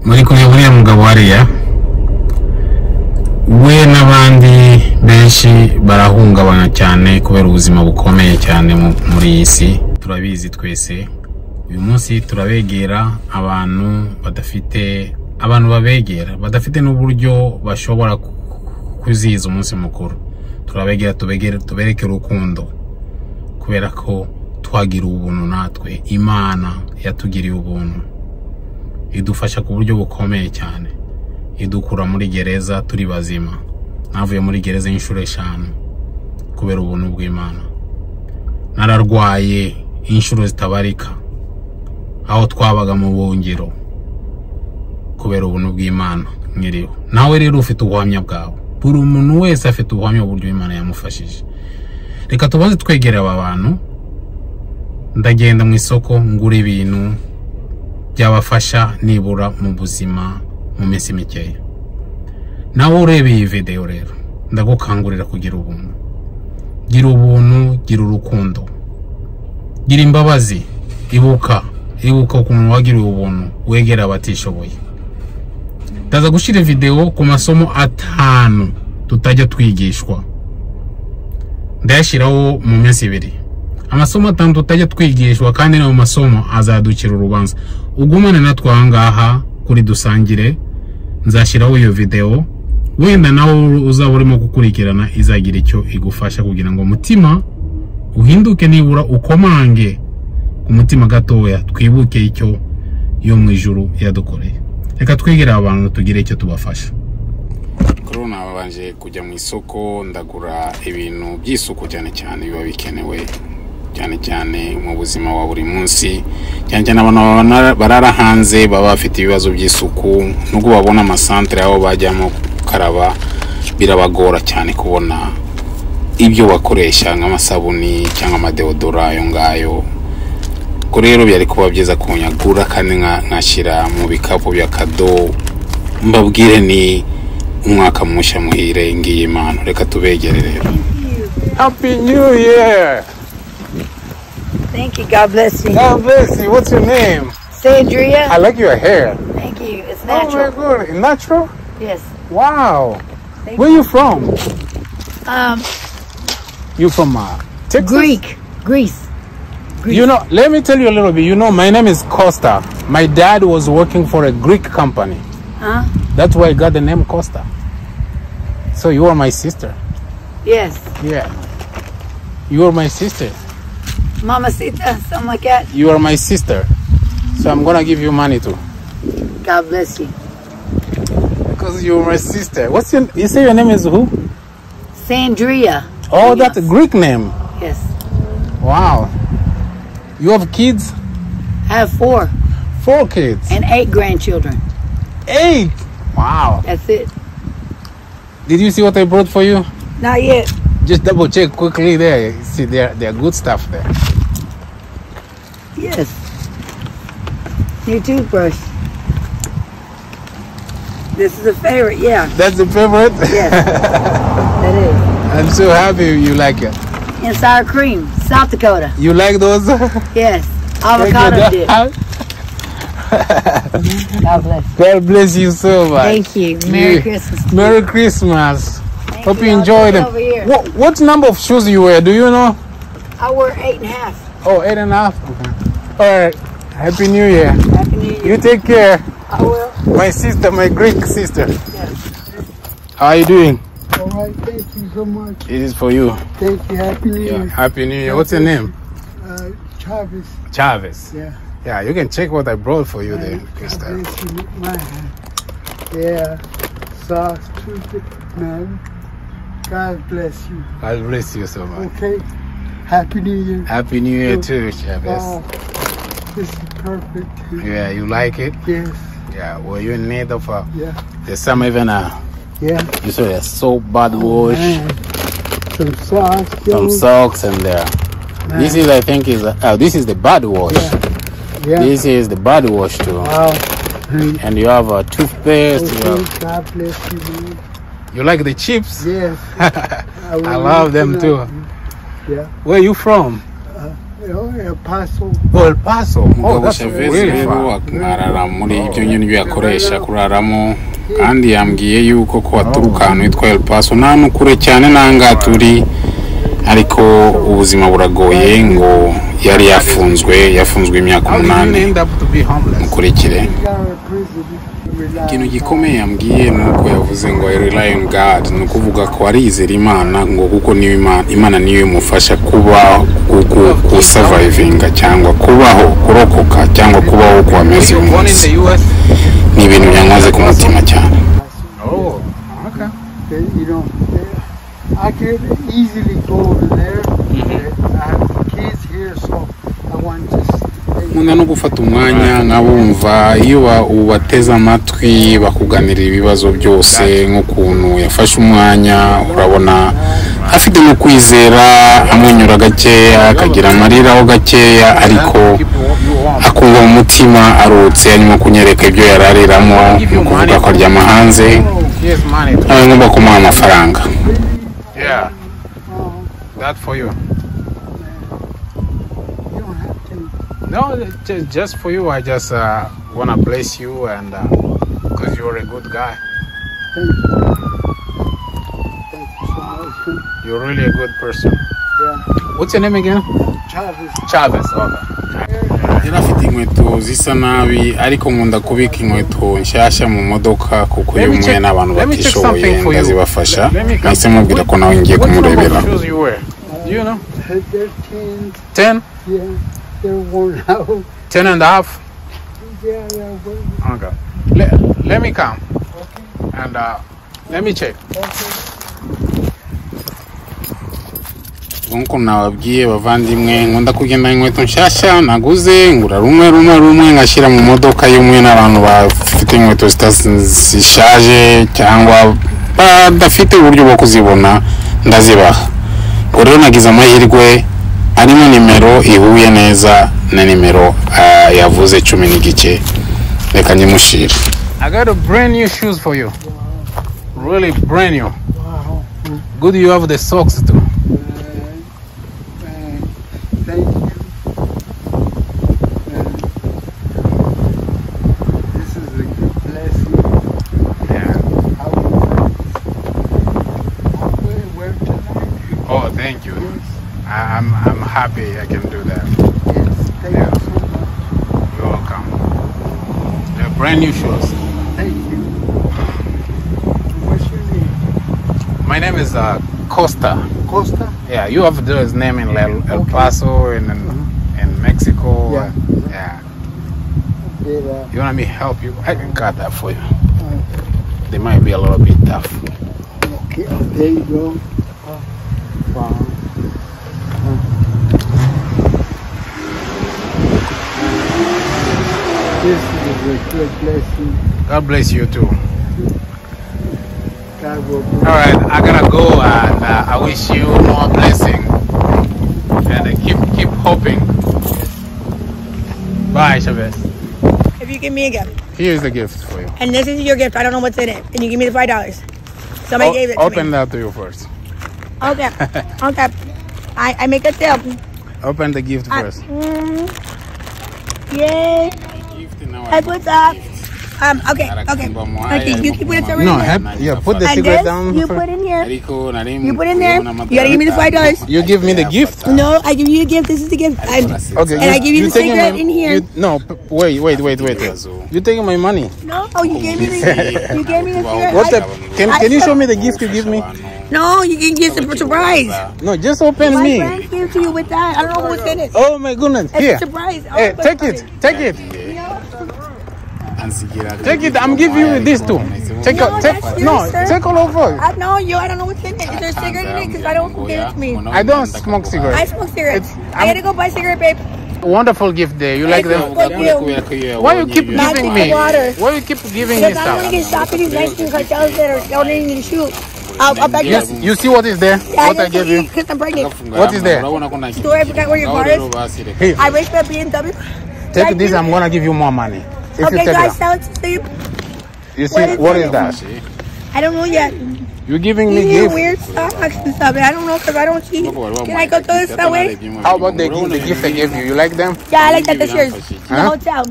muri kuri buriya mugabo hariya we n'abandi benshi barahungabana cyane kubera ubuzima bukomeye cyane muri iyi si. Turabizi twese. Uyu munsi turabegera abantu babegera badafite n'uburyo bashobora kuzihiza umunsi mukuru. Turabegera tubereke urukundo kubera ko twagira ubuntu natwe. Imana yatugiriye ubuntu, idufasha ku buryo bukomeye cyane, idukura muri gereza turi bazima. Navuye muri gereza inshuro 5 kubera ubuntu bw'Imana. Nararwaye inshuro zitabarika aho twabaga mu bungiro kubera ubuntu bw'Imana nkiriho. Nawe rero ufite ubuhamya bwawe. Buri umuntu wese afite ubuhamya uburyo Imana yamufashije. Reka tubanze twegere aba bantu. Ndagenda mu isoko ngura ibintu byabafasha nibura mu buzima mu minsi mikeya. Nawe urebe iyi video rero ndagukangurira kugira ubuntu. Gira ubuntu, gira urukundo, gira imbabazi. Ibuka ku muntu wagiriye ubuntu, wegera abatishoboye. Ndaza gushira video ku masomo 5 tutajya twigishwa. Ndayashiraho mu minsi 2. Amasomo 5 tutajya twigishwa kandi no masomo azadukira urubanza. Ugumane natwe ahangaha kuri Dusangire. Nzashiraho iyo video. Wenda nawe uzaba urimo gukurikirana izagira icyo igufasha kugira ngo umutima uhinduke, nibura ukomange ku mutima gatoya, twibuke icyo yo mu ijuru yadukoreye. Reka twegere abantu tugire icyo tubafasha. Corona babanje kujya mu isoko ndagura ibintu by'isuku cyane biba bikenewe cyane mu buzima wa buri munsi. Cyane abantu barara hanze baba bafite ibibazo by'isuku, nubwo babona amasantere aho bajyamo karaba birabagora cyane kubona ibyo bakoresha nk'amasabuni cyangwa amadeodora ayo ngayo. Ko rero byari kuba byiza kunyagura kandi nkashira mu bikapu bya kado. Mbabwire ni umwaka mushya muhire ngiye Imana. Reka tubegere rero. Happy New Year. Thank you. God bless you. God bless you. What's your name? Sandria. I like your hair. Thank you. It's natural. Oh my God. Natural? Yes. Wow. Where are you from? You from Texas? Greece. You know, let me tell you a little bit. You know, my name is Costa. My dad was working for a Greek company. Huh? That's why I got the name Costa. So you are my sister. Yes. Yeah. You are my sister. Mamacita, something like that. You are my sister. So I'm gonna give you money too. God bless you. Because you're my sister. What's your? You say your name is who? Sandria. Oh, that's a Greek name. Yes. Wow. You have kids? I have 4. 4 kids. And 8 grandchildren. 8. Wow. That's it. Did you see what I brought for you? Not yet. Just double check quickly there. See, they're good stuff there. Yes. New toothbrush. This is a favorite, yeah. That's the favorite? Yes. That is. I'm so happy you like it. And sour cream, South Dakota. You like those? Yes. Avocado dip. God bless. God bless you so much. Thank you. Merry Christmas. Merry Christmas. Hope you I'll enjoy them. over here. What number of shoes you wear? Do you know? I wear 8.5. Oh, 8.5. Okay. All right. Happy New Year. Happy New Year. You take care. I will. My sister, my Greek sister. Yes. How are you doing? All right. Thank you so much. It is for you. Thank you. Happy New Year. Happy New Year. What's your name? Chavez. Chavez. Yeah. Yeah, you can check what I brought for you there. Yeah. Sauce, toothpick, man. God bless you. God bless you so much. Okay. Happy New Year. Happy New Year too, Chavez. This is perfect. Yeah, you like it? Yes. Yeah. Were you in need of yeah. There's some even yeah. You saw a soap, body wash. Man. Some socks. Some socks and there. This is, I think, this is the body wash. Yeah. Yeah. This is the body wash too. Wow. And you have a toothpaste. Okay. God bless you, man. You like the chips? Yes. I love them too. Yeah. Where are you from? El Paso. Oh, El Paso. Umugabo Chavez rero arara muri ibyo nyine ibyo yakoresha kuraramo kandi yambwiye yuko ko aturuka ahantu hitwa El Paso nta nukure cyane nanga turi ariko ubuzima buragoye ngo yari yafunzwe imyaka 8 mukurikire ikintu gikomeye yambwiye nuko yavuze ngo rely on God no kuvuga ko arizera Imana ngo kuko niyo Imana niyo imufasha kuba ku survivinga cyangwa kubaho kurokoka cyangwa kubaho kwa mezi umunsi ni ibintu byamaze ku mutima cyane. Oh, okay. You know, I could easily go over there. I have kids here, so I want to Munda no gufata umwanya nkabumva iyo ubateza amatwi bakuganira ibibazo byose nk'ukuntu yafashe umwanya urabona afite no kwizera amwenyura gakeya akagira amariraho gakeya ariko akumva umutima arutse arimo kunyereka ibyo yarariramo no kuvuga ko aryama hanze nawe ngomba kumuha amafaranga. Yeah, that for you. No, just for you. I just wanna bless you, and because you're a good guy. Thank you so much. You're really a good person. Yeah. What's your name again? Chavez. Chavez. Okay. Yarafite inkweto zisa nabi ariko nkunda kubika inkweto nshyashya mu modoka kuko iyo umwe n'abantu batishoboye ndazibafasha nahise mubwira ko nawe ngiye kumurebera. Do you know? They're 10? Yeah, they're worn out. 10 and a half? Yeah, they're worn out. Okay. Let me come. And let me check. Nkuko nababwiye bavandimwe nkunda kugenda inkweto nshyashya naguze ngura rumwe ngashyira mu modoka y'umwe n'abantu bafite inkweto zishaje cyangwa badafite uburyo bwo kuzibona ndazibaha. Rero nagize amahirwe arimo nimero ihuye neza na nimero yavuze 10 n'igice reka nyimushire. I got a brand new shoes for you. Really brand new. Wow. Good you have the socks too. Thank you. This is a good blessing. Yeah. I will wear tonight. Oh, thank you. I'm happy I can do that. Yes, thank you so much. You're welcome. They're brand new shoes. Thank you. What's your name? My name is Costa. Costa? Yeah, you have his name in El Paso in Mexico. Yeah. Yeah. Yeah. You want me to help you? I can cut that for you. They might be a little bit tough. Okay, there you go. Wow. This is a good blessing. God bless you too. God will All right, I gotta go, and I wish you more blessing. And keep hoping. Bye, Chavez. If you give me a gift, Here's the gift for you. and this is your gift, I don't know what's in it, and you give me the $5. Somebody gave it to Open me. that to you first. Okay, okay. I make a deal. Open the gift first. Yay! Hey, what's up? Okay. Okay, you keep it over No, here. put the And cigarette this, down. you first. put in here. You You put in there. You gotta give me the $5. You give me the gift? No, I give you the gift. This is the gift. Okay. And I give you the taking cigarette my- in here. Wait. You're taking my money. No, you gave me the you gave me the cigarette. What the? Can you show me the gift you give me? No, you can get a surprise. No, just open My me. friend gave to you with that. I don't know what's in it. Oh my goodness. It's Here. a surprise. Hey, take it. Take it. Take it. I'm giving you this too. Take take all over. I know you. I don't know what's in it. Is there a cigarette in it? Because I don't give it to me. I don't smoke I cigarettes. smoke cigarettes. It's- I gotta go buy cigarette, babe. Wonderful gift there. You like them? Thank you. Why you keep giving me? water. Why you keep giving me Because I don't want to stuff? get stopped in these Mexican cartels that are donating to the shoot. I'll back you up. You see what is there? Yeah, What I gave you? Because I'm pregnant. What is there? Store, I forgot where your car is. Here, I raced that BMW. take this. I'm gonna give you more money. If Okay, you take guys, it. sell it to Steve. You see, what is that? I don't know yet. You're giving You me hear gifts. weird Starbucks and stuff. I don't know because I don't cheat. Can I go throw this away? How about the gift I gave you? You like them? Yeah, I like that. That's yours. The Huh? hotel.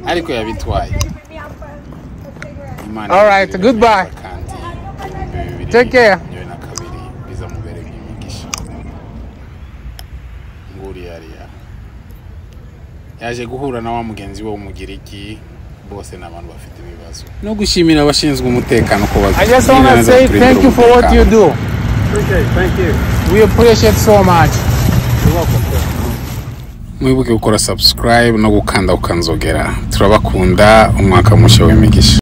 Ariko yabitwaye. All right, goodbye. Take care. Yaje guhura na wa mugenzi we w'umugiriki bose n'abantu bafite ibibazo no gushimira abashinzwe umutekano ko I just want to say thank you for what you do. Okay, thank you. We appreciate so much. You're welcome. mwibuke gukora subscribe no gukanda ukanzogera turabakunda umwaka mushya w'imigisha.